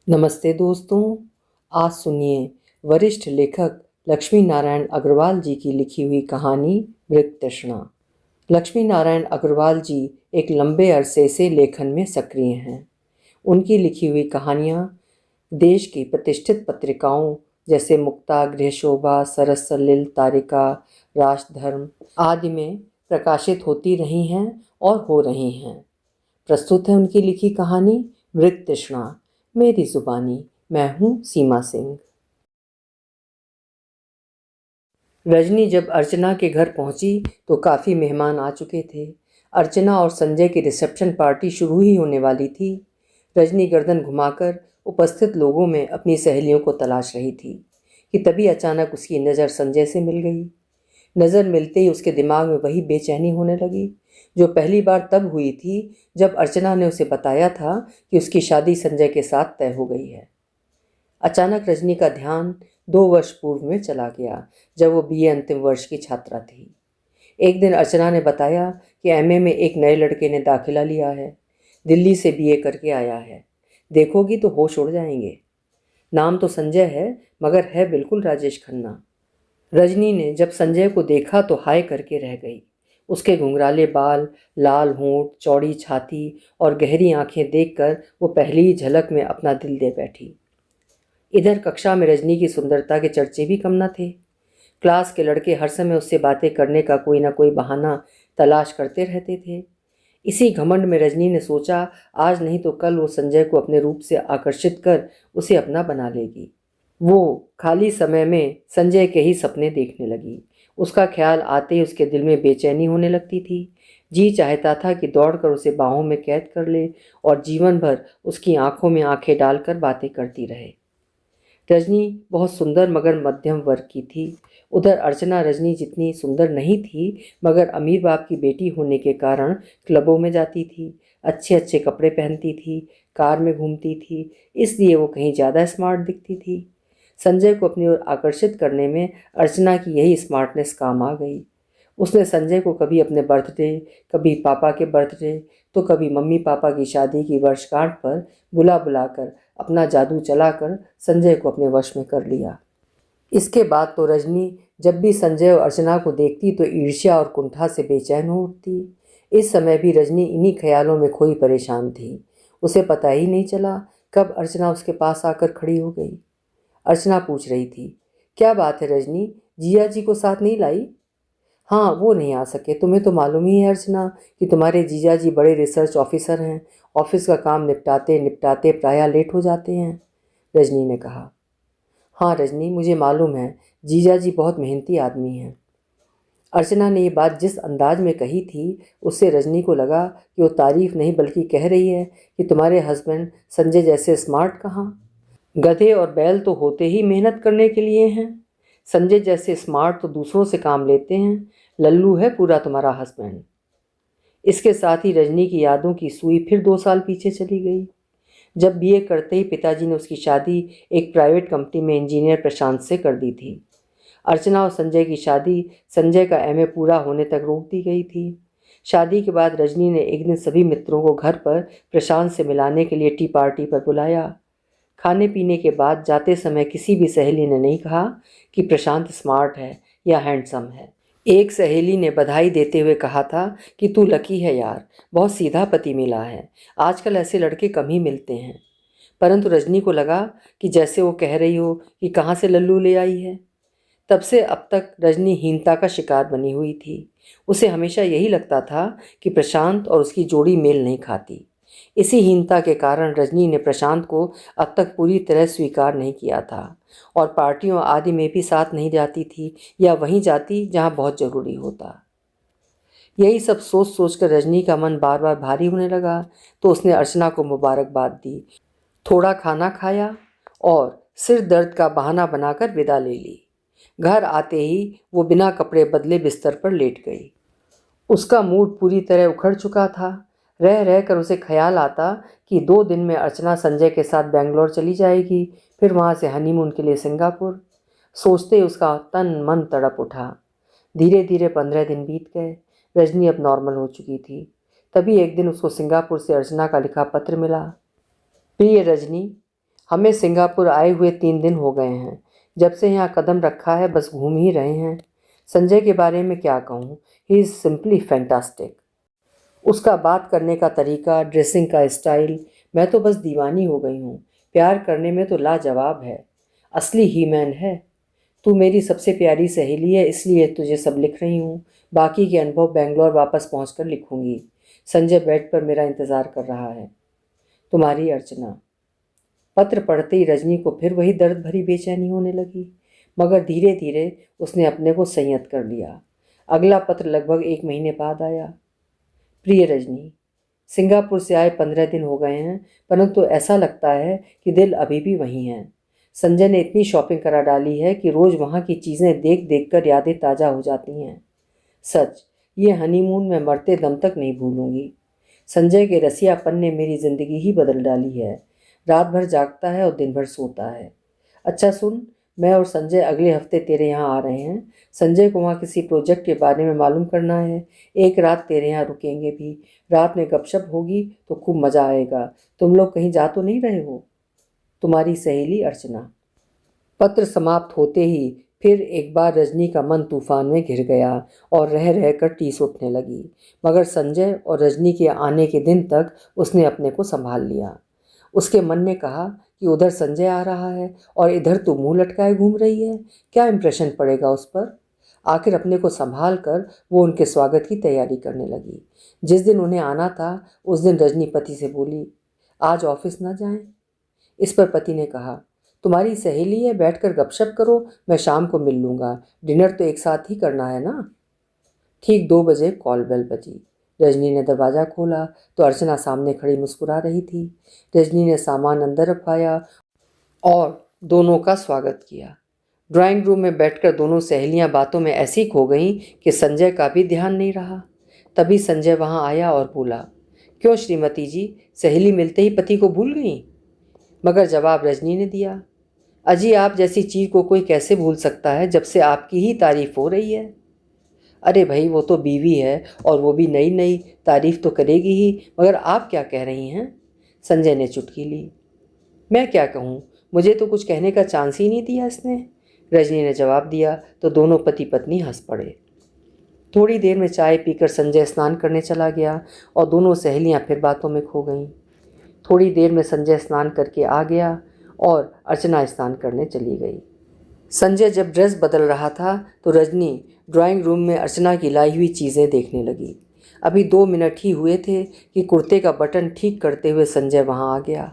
नमस्ते दोस्तों। आज सुनिए वरिष्ठ लेखक लक्ष्मी नारायण अग्रवाल जी की लिखी हुई कहानी मृग तृष्णा। लक्ष्मी नारायण अग्रवाल जी एक लंबे अरसे से लेखन में सक्रिय हैं। उनकी लिखी हुई कहानियाँ देश की प्रतिष्ठित पत्रिकाओं जैसे मुक्ता, गृहशोभा, सरस सलिल, तारिका, राष्ट्रधर्म आदि में प्रकाशित होती रही हैं और हो रही हैं। प्रस्तुत है उनकी लिखी कहानी मृग तृष्णा, मेरी जुबानी। मैं हूँ सीमा सिंह। रजनी जब अर्चना के घर पहुंची तो काफ़ी मेहमान आ चुके थे। अर्चना और संजय की रिसेप्शन पार्टी शुरू ही होने वाली थी। रजनी गर्दन घुमाकर उपस्थित लोगों में अपनी सहेलियों को तलाश रही थी कि तभी अचानक उसकी नज़र संजय से मिल गई। नज़र मिलते ही उसके दिमाग में वही बेचैनी होने लगी जो पहली बार तब हुई थी जब अर्चना ने उसे बताया था कि उसकी शादी संजय के साथ तय हो गई है। अचानक रजनी का ध्यान 2 वर्ष पूर्व में चला गया जब वो बीए अंतिम वर्ष की छात्रा थी। एक दिन अर्चना ने बताया कि एमए में एक नए लड़के ने दाखिला लिया है। दिल्ली से बीए करके आया है। देखोगी तो होश उड़ जाएंगे। नाम तो संजय है मगर है बिल्कुल राजेश खन्ना। रजनी ने जब संजय को देखा तो हाय करके रह गई। उसके घुंघराले बाल, लाल होंठ, चौड़ी छाती और गहरी आंखें देखकर वो पहली ही झलक में अपना दिल दे बैठी। इधर कक्षा में रजनी की सुंदरता के चर्चे भी कम न थे। क्लास के लड़के हर समय उससे बातें करने का कोई ना कोई बहाना तलाश करते रहते थे। इसी घमंड में रजनी ने सोचा आज नहीं तो कल वो संजय को अपने रूप से आकर्षित कर उसे अपना बना लेगी। वो खाली समय में संजय के ही सपने देखने लगी। उसका ख्याल आते ही उसके दिल में बेचैनी होने लगती थी। जी चाहता था कि दौड़कर उसे बाहों में कैद कर ले और जीवन भर उसकी आंखों में आंखें डालकर बातें करती रहे। रजनी बहुत सुंदर मगर मध्यम वर्ग की थी। उधर अर्चना रजनी जितनी सुंदर नहीं थी मगर अमीर बाप की बेटी होने के कारण क्लबों में जाती थी, अच्छे अच्छे कपड़े पहनती थी, कार में घूमती थी, इसलिए वो कहीं ज़्यादा स्मार्ट दिखती थी। संजय को अपनी ओर आकर्षित करने में अर्चना की यही स्मार्टनेस काम आ गई। उसने संजय को कभी अपने बर्थडे, कभी पापा के बर्थडे, तो कभी मम्मी पापा की शादी की वर्षगांठ पर बुला बुलाकर अपना जादू चलाकर संजय को अपने वश में कर लिया। इसके बाद तो रजनी जब भी संजय और अर्चना को देखती तो ईर्ष्या और कुंठा से बेचैन हो उठती। इस समय भी रजनी इन्हीं ख्यालों में खोई परेशान थी। उसे पता ही नहीं चला कब अर्चना उसके पास आकर खड़ी हो गई। अर्चना पूछ रही थी, क्या बात है रजनी, जिया जी को साथ नहीं लाई? हाँ, वो नहीं आ सके। तुम्हें तो मालूम ही है अर्चना कि तुम्हारे जीजा जी बड़े रिसर्च ऑफिसर हैं। ऑफिस का काम निपटाते निपटाते प्रायः लेट हो जाते हैं, रजनी ने कहा। हाँ रजनी, मुझे मालूम है, जीजा जी बहुत मेहनती आदमी हैं। अर्चना ने ये बात जिस अंदाज में कही थी उससे रजनी को लगा कि वो तारीफ नहीं बल्कि कह रही है कि तुम्हारे हस्बैंड संजय जैसे स्मार्ट कहाँ। गधे और बैल तो होते ही मेहनत करने के लिए हैं। संजय जैसे स्मार्ट तो दूसरों से काम लेते हैं। लल्लू है पूरा तुम्हारा हस्बैंड। इसके साथ ही रजनी की यादों की सुई फिर 2 साल पीछे चली गई जब बीए करते ही पिताजी ने उसकी शादी एक प्राइवेट कंपनी में इंजीनियर प्रशांत से कर दी थी। अर्चना और संजय की शादी संजय का एमए पूरा होने तक रोक दी गई थी। शादी के बाद रजनी ने एक दिन सभी मित्रों को घर पर प्रशांत से मिलाने के लिए टी पार्टी पर बुलाया। खाने पीने के बाद जाते समय किसी भी सहेली ने नहीं कहा कि प्रशांत स्मार्ट है या हैंडसम है। एक सहेली ने बधाई देते हुए कहा था कि तू लकी है यार, बहुत सीधा पति मिला है। आजकल ऐसे लड़के कम ही मिलते हैं। परंतु रजनी को लगा कि जैसे वो कह रही हो कि कहाँ से लल्लू ले आई है। तब से अब तक रजनी हीनता का शिकार बनी हुई थी। उसे हमेशा यही लगता था कि प्रशांत और उसकी जोड़ी मेल नहीं खाती। इसी हीनता के कारण रजनी ने प्रशांत को अब तक पूरी तरह स्वीकार नहीं किया था और पार्टियों आदि में भी साथ नहीं जाती थी या वहीं जाती जहां बहुत ज़रूरी होता। यही सब सोच सोच कर रजनी का मन बार बार भारी होने लगा तो उसने अर्चना को मुबारकबाद दी, थोड़ा खाना खाया और सिर दर्द का बहाना बनाकर विदा ले ली। घर आते ही वो बिना कपड़े बदले बिस्तर पर लेट गई। उसका मूड पूरी तरह उखड़ चुका था। रह रह कर उसे ख्याल आता कि 2 दिन में अर्चना संजय के साथ बेंगलोर चली जाएगी, फिर वहाँ से हनीमून के लिए सिंगापुर। सोचते ही उसका तन मन तड़प उठा। धीरे धीरे 15 दिन बीत गए। रजनी अब नॉर्मल हो चुकी थी। तभी एक दिन उसको सिंगापुर से अर्चना का लिखा पत्र मिला। प्रिय रजनी, हमें सिंगापुर आए हुए 3 दिन हो गए हैं। जब से यहाँ कदम रखा है बस घूम ही रहे हैं। संजय के बारे में क्या कहूँ, ही इज़ सिंपली फैंटास्टिक। उसका बात करने का तरीका, ड्रेसिंग का स्टाइल, मैं तो बस दीवानी हो गई हूँ। प्यार करने में तो लाजवाब है, असली ही मैन है। तू मेरी सबसे प्यारी सहेली है, इसलिए तुझे सब लिख रही हूँ। बाकी के अनुभव बेंगलोर वापस पहुँचकर लिखूंगी। संजय बेड पर मेरा इंतज़ार कर रहा है। तुम्हारी अर्चना। पत्र पढ़ते ही रजनी को फिर वही दर्द भरी बेचैनी होने लगी, मगर धीरे धीरे उसने अपने को संयत कर लिया। अगला पत्र लगभग 1 महीने बाद आया। प्रिय रजनी, सिंगापुर से आए 15 दिन हो गए हैं, परंतु ऐसा लगता है कि दिल अभी भी वहीं है। संजय ने इतनी शॉपिंग करा डाली है कि रोज़ वहाँ की चीज़ें देख देख कर यादें ताज़ा हो जाती हैं। सच, ये हनीमून मैं मरते दम तक नहीं भूलूंगी। संजय के रसियापन ने मेरी ज़िंदगी ही बदल डाली है। रात भर जागता है और दिन भर सोता है। अच्छा सुन, मैं और संजय अगले हफ्ते तेरे यहाँ आ रहे हैं। संजय को वहाँ किसी प्रोजेक्ट के बारे में मालूम करना है। एक रात तेरे यहाँ रुकेंगे भी। रात में गपशप होगी तो खूब मज़ा आएगा। तुम लोग कहीं जा तो नहीं रहे हो? तुम्हारी सहेली अर्चना। पत्र समाप्त होते ही फिर एक बार रजनी का मन तूफान में घिर गया और रह रहकर टीस उठने लगी, मगर संजय और रजनी के आने के दिन तक उसने अपने को संभाल लिया। उसके मन ने कहा कि उधर संजय आ रहा है और इधर तू मुंह लटकाए घूम रही है, क्या इम्प्रेशन पड़ेगा उस पर। आखिर अपने को संभाल कर वो उनके स्वागत की तैयारी करने लगी। जिस दिन उन्हें आना था उस दिन रजनी पति से बोली, आज ऑफिस ना जाएं। इस पर पति ने कहा, तुम्हारी सहेली है, बैठकर गपशप करो, मैं शाम को मिल लूँगा। डिनर तो एक साथ ही करना है ना। ठीक 2 बजे कॉल बेल बजी। रजनी ने दरवाज़ा खोला तो अर्चना सामने खड़ी मुस्कुरा रही थी। रजनी ने सामान अंदर रखवाया और दोनों का स्वागत किया। ड्राइंग रूम में बैठकर दोनों सहेलियां बातों में ऐसी खो गईं कि संजय का भी ध्यान नहीं रहा। तभी संजय वहां आया और बोला, क्यों श्रीमती जी, सहेली मिलते ही पति को भूल गईं? मगर जवाब रजनी ने दिया, अजी आप जैसी चीज़ को कोई कैसे भूल सकता है जब से आपकी ही तारीफ हो रही है। अरे भाई, वो तो बीवी है और वो भी नई नई तारीफ तो करेगी ही, मगर आप क्या कह रही हैं? संजय ने चुटकी ली। मैं क्या कहूँ, मुझे तो कुछ कहने का चांस ही नहीं दिया इसने, रजनी ने जवाब दिया तो दोनों पति पत्नी हंस पड़े। थोड़ी देर में चाय पीकर संजय स्नान करने चला गया और दोनों सहेलियां फिर बातों में खो गईं। थोड़ी देर में संजय स्नान करके आ गया और अर्चना स्नान करने चली गई। संजय जब ड्रेस बदल रहा था तो रजनी ड्राइंग रूम में अर्चना की लाई हुई चीज़ें देखने लगी। अभी 2 मिनट ही हुए थे कि कुर्ते का बटन ठीक करते हुए संजय वहां आ गया।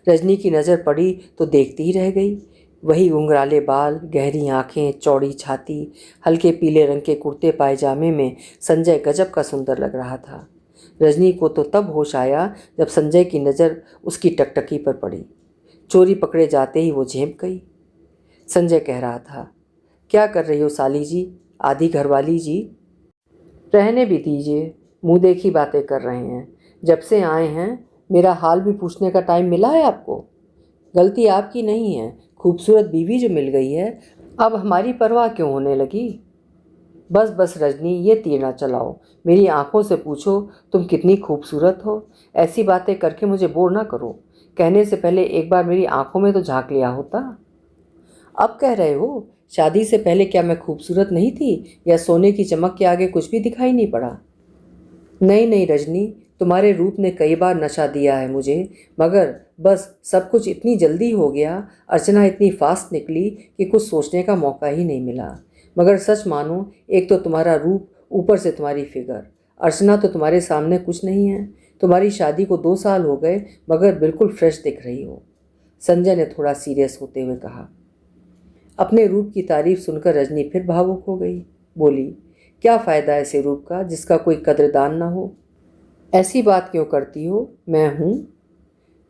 रजनी की नज़र पड़ी तो देखती ही रह गई। वही घुंघराले बाल, गहरी आंखें, चौड़ी छाती, हल्के पीले रंग के कुर्ते पायजामे में संजय गजब का सुंदर लग रहा था। रजनी को तो तब होश आया जब संजय की नज़र उसकी टकटकी पर पड़ी। चोरी पकड़े जाते ही वो झेंप गई। संजय कह रहा था, क्या कर रही हो साली जी, आधी घरवाली जी? रहने भी दीजिए, मुंह देखी बातें कर रहे हैं। जब से आए हैं मेरा हाल भी पूछने का टाइम मिला है आपको? गलती आपकी नहीं है, खूबसूरत बीवी जो मिल गई है, अब हमारी परवाह क्यों होने लगी? बस बस रजनी, ये तीर ना चलाओ। मेरी आंखों से पूछो तुम कितनी खूबसूरत हो। ऐसी बातें करके मुझे बोर ना करो। कहने से पहले एक बार मेरी आंखों में तो झांक लिया होता। अब कह रहे हो, शादी से पहले क्या मैं खूबसूरत नहीं थी, या सोने की चमक के आगे कुछ भी दिखाई नहीं पड़ा? नहीं नहीं रजनी, तुम्हारे रूप ने कई बार नशा दिया है मुझे, मगर बस सब कुछ इतनी जल्दी हो गया। अर्चना इतनी फास्ट निकली कि कुछ सोचने का मौका ही नहीं मिला। मगर सच मानो, एक तो तुम्हारा रूप, ऊपर से तुम्हारी फिगर। अर्चना तो तुम्हारे सामने कुछ नहीं है। तुम्हारी शादी को 2 साल हो गए, मगर बिल्कुल फ्रेश दिख रही हो, संजय ने थोड़ा सीरियस होते हुए कहा। अपने रूप की तारीफ सुनकर रजनी फिर भावुक हो गई। बोली, क्या फ़ायदा ऐसे रूप का जिसका कोई कद्रदान ना हो? ऐसी बात क्यों करती हो, मैं हूँ।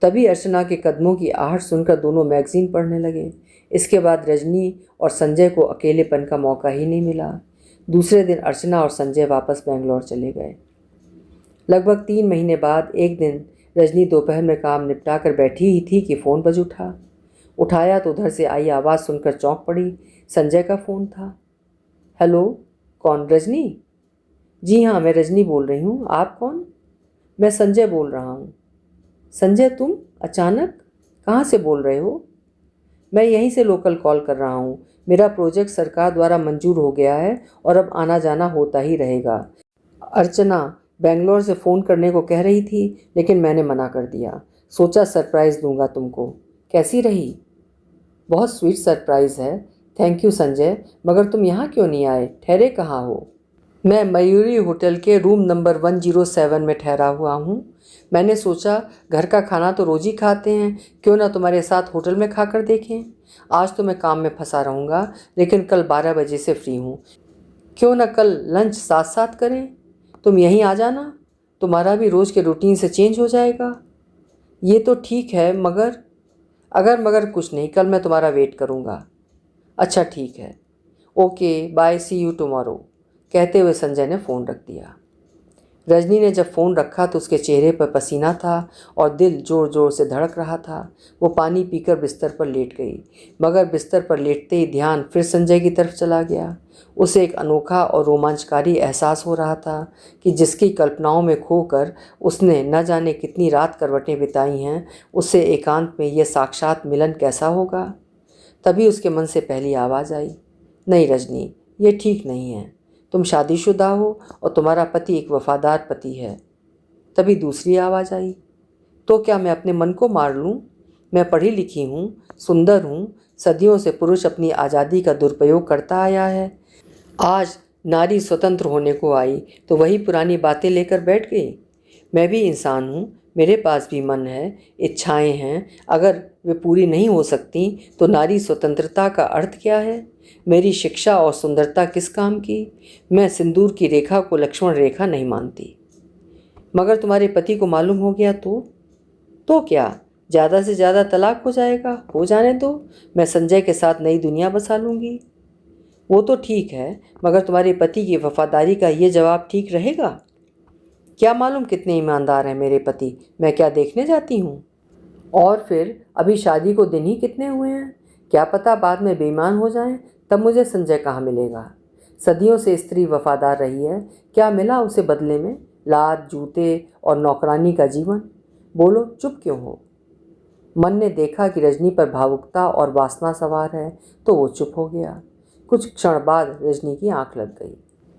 तभी अर्चना के कदमों की आहट सुनकर दोनों मैगजीन पढ़ने लगे। इसके बाद रजनी और संजय को अकेलेपन का मौका ही नहीं मिला। दूसरे दिन अर्चना और संजय वापस बेंगलोर चले गए। लगभग 3 महीने बाद एक दिन रजनी दोपहर में काम निपटा कर बैठी ही थी कि फ़ोन बज उठा। उठाया तो उधर से आई आवाज़ सुनकर चौंक पड़ी। संजय का फ़ोन था। हेलो, कौन? रजनी? जी हाँ, मैं रजनी बोल रही हूँ। आप कौन? मैं संजय बोल रहा हूँ। संजय, तुम अचानक कहाँ से बोल रहे हो? मैं यहीं से लोकल कॉल कर रहा हूँ। मेरा प्रोजेक्ट सरकार द्वारा मंजूर हो गया है और अब आना जाना होता ही रहेगा। अर्चना बेंगलोर से फ़ोन करने को कह रही थी, लेकिन मैंने मना कर दिया। सोचा सरप्राइज़ दूंगा तुमको। कैसी रही? बहुत स्वीट सरप्राइज़ है। थैंक यू संजय, मगर तुम यहाँ क्यों नहीं आए? ठहरे कहाँ हो? मैं मयूरी होटल के रूम नंबर 107 में ठहरा हुआ हूँ। मैंने सोचा घर का खाना तो रोज़ ही खाते हैं, क्यों ना तुम्हारे साथ होटल में खा कर देखें। आज तो मैं काम में फंसा रहूँगा, लेकिन कल 12 बजे से फ्री हूँ। क्यों ना कल लंच साथ साथ करें? तुम यहीं आ जाना, तुम्हारा भी रोज़ के रूटीन से चेंज हो जाएगा। ये तो ठीक है, मगर कुछ नहीं, कल मैं तुम्हारा वेट करूँगा। अच्छा ठीक है, okay bye, see you tomorrow, कहते हुए संजय ने फ़ोन रख दिया। रजनी ने जब फ़ोन रखा तो उसके चेहरे पर पसीना था और दिल ज़ोर ज़ोर से धड़क रहा था। वो पानी पीकर बिस्तर पर लेट गई, मगर बिस्तर पर लेटते ही ध्यान फिर संजय की तरफ चला गया। उसे एक अनोखा और रोमांचकारी एहसास हो रहा था कि जिसकी कल्पनाओं में खोकर उसने न जाने कितनी रात करवटें बिताई हैं, उससे एकांत में यह साक्षात मिलन कैसा होगा। तभी उसके मन से पहली आवाज़ आई, नहीं रजनी, ये ठीक नहीं है। तुम शादीशुदा हो और तुम्हारा पति एक वफादार पति है। तभी दूसरी आवाज़ आई, तो क्या मैं अपने मन को मार लूँ? मैं पढ़ी लिखी हूँ, सुंदर हूँ। सदियों से पुरुष अपनी आज़ादी का दुरुपयोग करता आया है। आज नारी स्वतंत्र होने को आई तो वही पुरानी बातें लेकर बैठ गई। मैं भी इंसान हूँ, मेरे पास भी मन है, इच्छाएं हैं। अगर वे पूरी नहीं हो सकती तो नारी स्वतंत्रता का अर्थ क्या है? मेरी शिक्षा और सुंदरता किस काम की? मैं सिंदूर की रेखा को लक्ष्मण रेखा नहीं मानती। मगर तुम्हारे पति को मालूम हो गया तो क्या? ज़्यादा से ज़्यादा तलाक हो जाएगा। हो जाने दो, मैं संजय के साथ नई दुनिया बसा लूँगी। वो तो ठीक है, मगर तुम्हारे पति की वफादारी का ये जवाब ठीक रहेगा? क्या मालूम कितने ईमानदार हैं मेरे पति, मैं क्या देखने जाती हूँ? और फिर अभी शादी को दिन ही कितने हुए हैं? क्या पता बाद में बेईमान हो जाएं, तब मुझे संजय कहाँ मिलेगा? सदियों से स्त्री वफादार रही है, क्या मिला उसे बदले में? लात, जूते और नौकरानी का जीवन। बोलो, चुप क्यों हो? मन ने देखा कि रजनी पर भावुकता और वासना सवार है, तो वो चुप हो गया। कुछ क्षण बाद रजनी की आंख लग गई।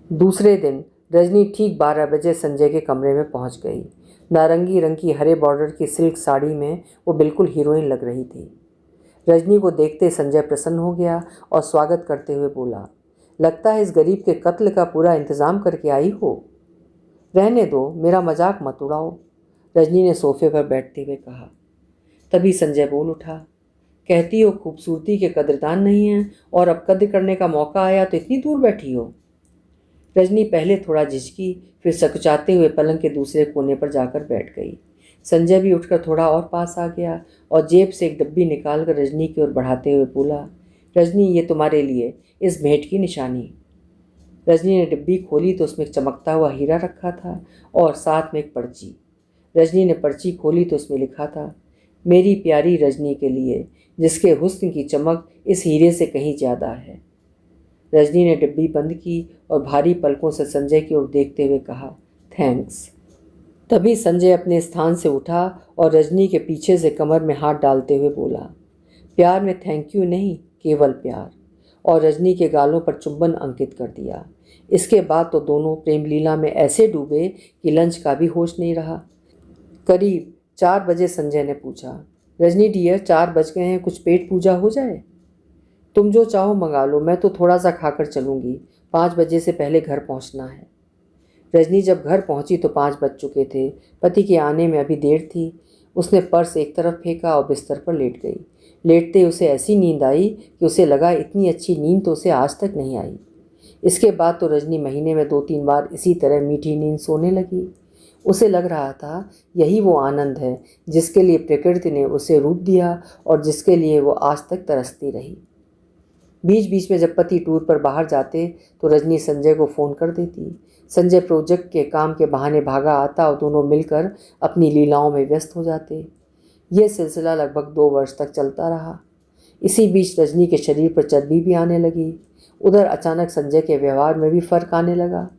दूसरे दिन रजनी ठीक 12 बजे संजय के कमरे में पहुंच गई। नारंगी रंग की हरे बॉर्डर की सिल्क साड़ी में वो बिल्कुल हीरोइन लग रही थी। रजनी को देखते संजय प्रसन्न हो गया और स्वागत करते हुए बोला, लगता है इस गरीब के कत्ल का पूरा इंतज़ाम करके आई हो। रहने दो, मेरा मजाक मत उड़ाओ, रजनी ने सोफे पर बैठते हुए कहा। तभी संजय बोल उठा, कहती हो खूबसूरती के कदरदान नहीं है, और अब कद्र करने का मौका आया तो इतनी दूर बैठी हो। रजनी पहले थोड़ा झिझकी, फिर सकुचाते हुए पलंग के दूसरे कोने पर जाकर बैठ गई। संजय भी उठकर थोड़ा और पास आ गया और जेब से एक डब्बी निकालकर रजनी की ओर बढ़ाते हुए बोला, रजनी, ये तुम्हारे लिए, इस भेंट की निशानी। रजनी ने डिब्बी खोली तो उसमें एक चमकता हुआ हीरा रखा था और साथ में एक पर्ची। रजनी ने पर्ची खोली तो उसमें लिखा था, मेरी प्यारी रजनी के लिए, जिसके हुस्न की चमक इस हीरे से कहीं ज़्यादा है। रजनी ने डिब्बी बंद की और भारी पलकों से संजय की ओर देखते हुए कहा, थैंक्स। तभी संजय अपने स्थान से उठा और रजनी के पीछे से कमर में हाथ डालते हुए बोला, प्यार में थैंक यू नहीं, केवल प्यार, और रजनी के गालों पर चुंबन अंकित कर दिया। इसके बाद तो दोनों प्रेम लीला में ऐसे डूबे कि लंच का भी होश नहीं रहा। करीब 4 बजे संजय ने पूछा, रजनी डियर, 4 बज गए हैं, कुछ पेट पूजा हो जाए? तुम जो चाहो मंगा लो, मैं तो थोड़ा सा खाकर चलूँगी, 5 बजे से पहले घर पहुँचना है। रजनी जब घर पहुँची तो 5 बज चुके थे। पति के आने में अभी देर थी। उसने पर्स एक तरफ फेंका और बिस्तर पर लेट गई। लेटते उसे ऐसी नींद आई कि उसे लगा इतनी अच्छी नींद तो उसे आज तक नहीं आई। इसके बाद तो रजनी महीने में 2-3 बार इसी तरह मीठी नींद सोने लगी। उसे लग रहा था यही वो आनंद है जिसके लिए प्रकृति ने उसे रूप दिया और जिसके लिए वो आज तक तरसती रही। बीच बीच में जब पति टूर पर बाहर जाते तो रजनी संजय को फ़ोन कर देती। संजय प्रोजेक्ट के काम के बहाने भागा आता और दोनों मिलकर अपनी लीलाओं में व्यस्त हो जाते। ये सिलसिला लगभग 2 वर्ष तक चलता रहा। इसी बीच रजनी के शरीर पर चर्बी भी आने लगी। उधर अचानक संजय के व्यवहार में भी फ़र्क आने लगा।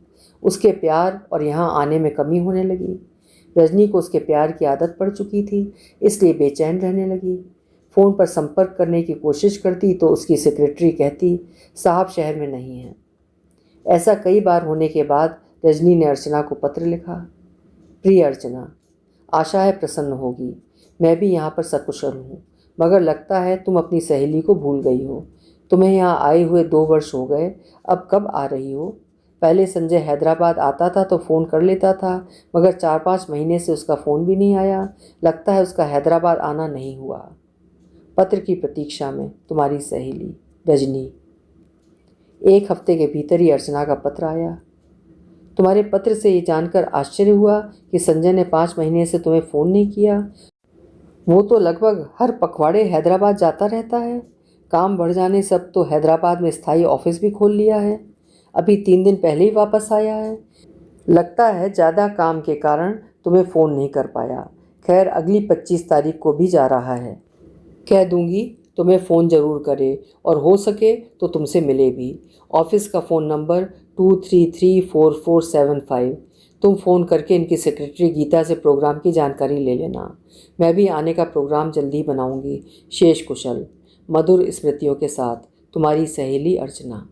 उसके प्यार और यहाँ आने में कमी होने लगी। रजनी को उसके प्यार की आदत पड़ चुकी थी, इसलिए बेचैन रहने लगी। फ़ोन पर संपर्क करने की कोशिश करती तो उसकी सेक्रेटरी कहती साहब शहर में नहीं हैं। ऐसा कई बार होने के बाद रजनी ने अर्चना को पत्र लिखा। प्रिय अर्चना, आशा है प्रसन्न होगी। मैं भी यहाँ पर सकुशल हूँ, मगर लगता है तुम अपनी सहेली को भूल गई हो। तुम्हें यहाँ आए हुए 2 वर्ष हो गए, अब कब आ रही हो? पहले संजय हैदराबाद आता था तो फ़ोन कर लेता था, मगर 4-5 महीने से उसका फ़ोन भी नहीं आया। लगता है उसका हैदराबाद आना नहीं हुआ। पत्र की प्रतीक्षा में, तुम्हारी सहेली रजनी। 1 हफ्ते के भीतर ही अर्चना का पत्र आया। तुम्हारे पत्र से ये जानकर आश्चर्य हुआ कि संजय ने 5 महीने से तुम्हें फ़ोन नहीं किया। वो तो लगभग हर पखवाड़े हैदराबाद जाता रहता है। काम बढ़ जाने से अब तो हैदराबाद में स्थायी ऑफिस भी खोल लिया है। अभी 3 दिन पहले ही वापस आया है। लगता है ज़्यादा काम के कारण तुम्हें फ़ोन नहीं कर पाया। खैर, अगली 25 तारीख को भी जा रहा है। कह दूंगी तुम्हें फ़ोन ज़रूर करे और हो सके तो तुमसे मिले भी। ऑफिस का फ़ोन नंबर 2334475। तुम फ़ोन करके इनकी सेक्रेटरी गीता से प्रोग्राम की जानकारी ले लेना। मैं भी आने का प्रोग्राम जल्दी बनाऊंगी। शेष कुशल। मधुर स्मृतियों के साथ, तुम्हारी सहेली अर्चना।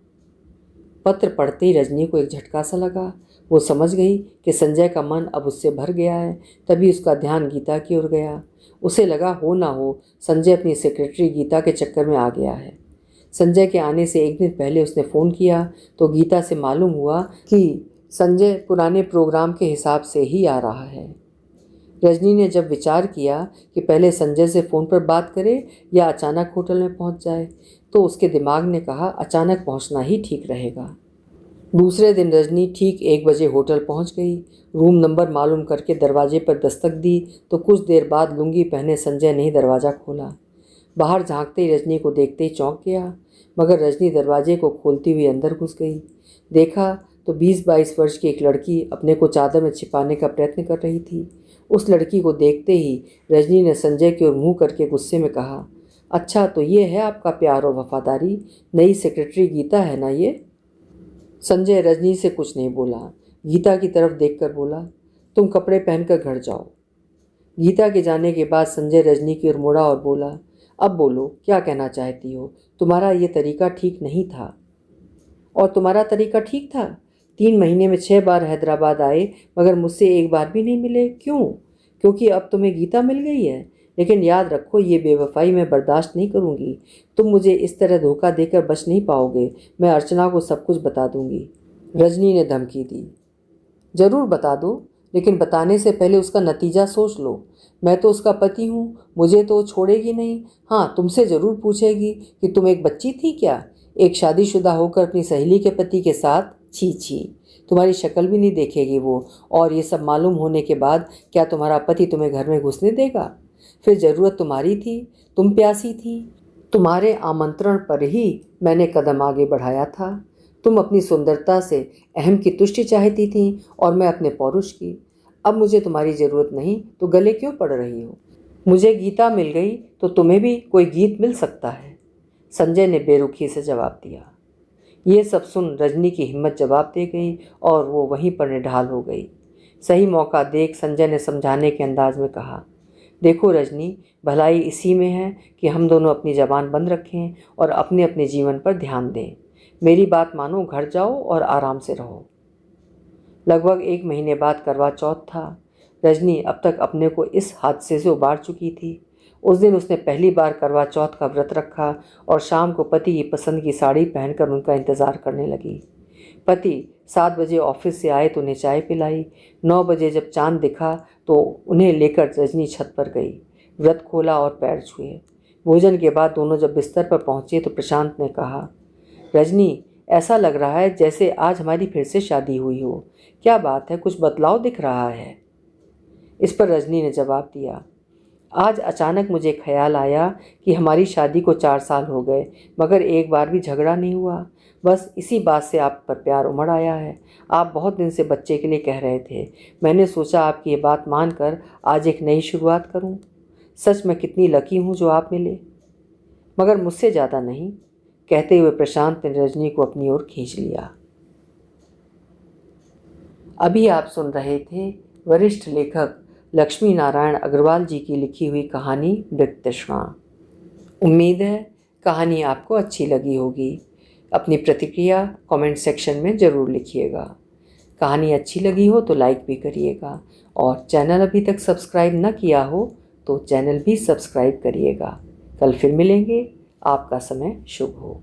पत्र पढ़ते ही रजनी को एक झटका सा लगा। वो समझ गई कि संजय का मन अब उससे भर गया है। तभी उसका ध्यान गीता की ओर गया। उसे लगा हो ना हो संजय अपनी सेक्रेटरी गीता के चक्कर में आ गया है। संजय के आने से 1 दिन पहले उसने फ़ोन किया तो गीता से मालूम हुआ कि संजय पुराने प्रोग्राम के हिसाब से ही आ रहा है। रजनी ने जब विचार किया कि पहले संजय से फ़ोन पर बात करे या अचानक होटल में पहुंच जाए, तो उसके दिमाग ने कहा अचानक पहुंचना ही ठीक रहेगा। दूसरे दिन रजनी ठीक 1 बजे होटल पहुंच गई। रूम नंबर मालूम करके दरवाजे पर दस्तक दी तो कुछ देर बाद लुंगी पहने संजय ने ही दरवाज़ा खोला। बाहर झांकते ही रजनी को देखते ही चौंक गया, मगर रजनी दरवाजे को खोलती हुई अंदर घुस गई। देखा तो 20-22 वर्ष की एक लड़की अपने को चादर में छिपाने का प्रयत्न कर रही थी। उस लड़की को देखते ही रजनी ने संजय की ओर मुँह करके गुस्से में कहा, अच्छा तो ये है आपका प्यार और वफादारी, नई सेक्रेटरी गीता है ना ये? संजय रजनी से कुछ नहीं बोला। गीता की तरफ देखकर बोला, तुम कपड़े पहनकर घर जाओ। गीता के जाने के बाद संजय रजनी की ओर मुड़ा और बोला, अब बोलो क्या कहना चाहती हो? तुम्हारा ये तरीका ठीक नहीं था। और तुम्हारा तरीका ठीक था? 3 महीने में 6 बार हैदराबाद आए, मगर मुझसे एक बार भी नहीं मिले। क्यों? क्योंकि अब तुम्हें गीता मिल गई है। लेकिन याद रखो, ये बेवफाई मैं बर्दाश्त नहीं करूँगी। तुम मुझे इस तरह धोखा देकर बच नहीं पाओगे। मैं अर्चना को सब कुछ बता दूंगी। रजनी ने धमकी दी। ज़रूर बता दो, लेकिन बताने से पहले उसका नतीजा सोच लो। मैं तो उसका पति हूँ, मुझे तो छोड़ेगी नहीं। हाँ, तुमसे ज़रूर पूछेगी कि तुम एक बच्ची थी क्या, एक शादीशुदा होकर अपनी सहेली के पति के साथ? छी छी, तुम्हारी शक्ल भी नहीं देखेगी वो। और ये सब मालूम होने के बाद क्या तुम्हारा पति तुम्हें घर में घुसने देगा? फिर ज़रूरत तुम्हारी थी, तुम प्यासी थी। तुम्हारे आमंत्रण पर ही मैंने कदम आगे बढ़ाया था। तुम अपनी सुंदरता से अहम की तुष्टि चाहती थी और मैं अपने पौरुष की। अब मुझे तुम्हारी ज़रूरत नहीं तो गले क्यों पड़ रही हो? मुझे गीता मिल गई तो तुम्हें भी कोई गीत मिल सकता है, संजय ने बेरुखी से जवाब दिया। ये सब सुन रजनी की हिम्मत जवाब दे गई और वो वहीं पर निढाल हो गई। सही मौका देख संजय ने समझाने के अंदाज में कहा, देखो रजनी, भलाई इसी में है कि हम दोनों अपनी ज़बान बंद रखें और अपने अपने जीवन पर ध्यान दें। मेरी बात मानो, घर जाओ और आराम से रहो। लगभग 1 महीने बाद करवा चौथ था। रजनी अब तक अपने को इस हादसे से उबार चुकी थी। उस दिन उसने पहली बार करवा चौथ का व्रत रखा और शाम को पति की पसंद की साड़ी पहनकर उनका इंतज़ार करने लगी। पति 7 बजे ऑफिस से आए तो उन्हें चाय पिलाई। 9 बजे जब चांद दिखा तो उन्हें लेकर रजनी छत पर गई। व्रत खोला और पैर छुए। भोजन के बाद दोनों जब बिस्तर पर पहुंचे तो प्रशांत ने कहा, रजनी, ऐसा लग रहा है जैसे आज हमारी फिर से शादी हुई हो। क्या बात है, कुछ बदलाव दिख रहा है? इस पर रजनी ने जवाब दिया, आज अचानक मुझे ख्याल आया कि हमारी शादी को 4 साल हो गए, मगर एक बार भी झगड़ा नहीं हुआ। बस इसी बात से आप पर प्यार उमड़ आया है। आप बहुत दिन से बच्चे के लिए कह रहे थे। मैंने सोचा आपकी ये बात मानकर आज एक नई शुरुआत करूं। सच मैं कितनी लकी हूं जो आप मिले, मगर मुझसे ज़्यादा नहीं। कहते हुए प्रशांत ने रजनी को अपनी ओर खींच लिया। अभी आप सुन रहे थे वरिष्ठ लेखक लक्ष्मी नारायण अग्रवाल जी की लिखी हुई कहानी मृत तृष्णा। उम्मीद है कहानी आपको अच्छी लगी होगी। अपनी प्रतिक्रिया कमेंट सेक्शन में ज़रूर लिखिएगा। कहानी अच्छी लगी हो तो लाइक भी करिएगा और चैनल अभी तक सब्सक्राइब न किया हो तो चैनल भी सब्सक्राइब करिएगा। कल फिर मिलेंगे। आपका समय शुभ हो।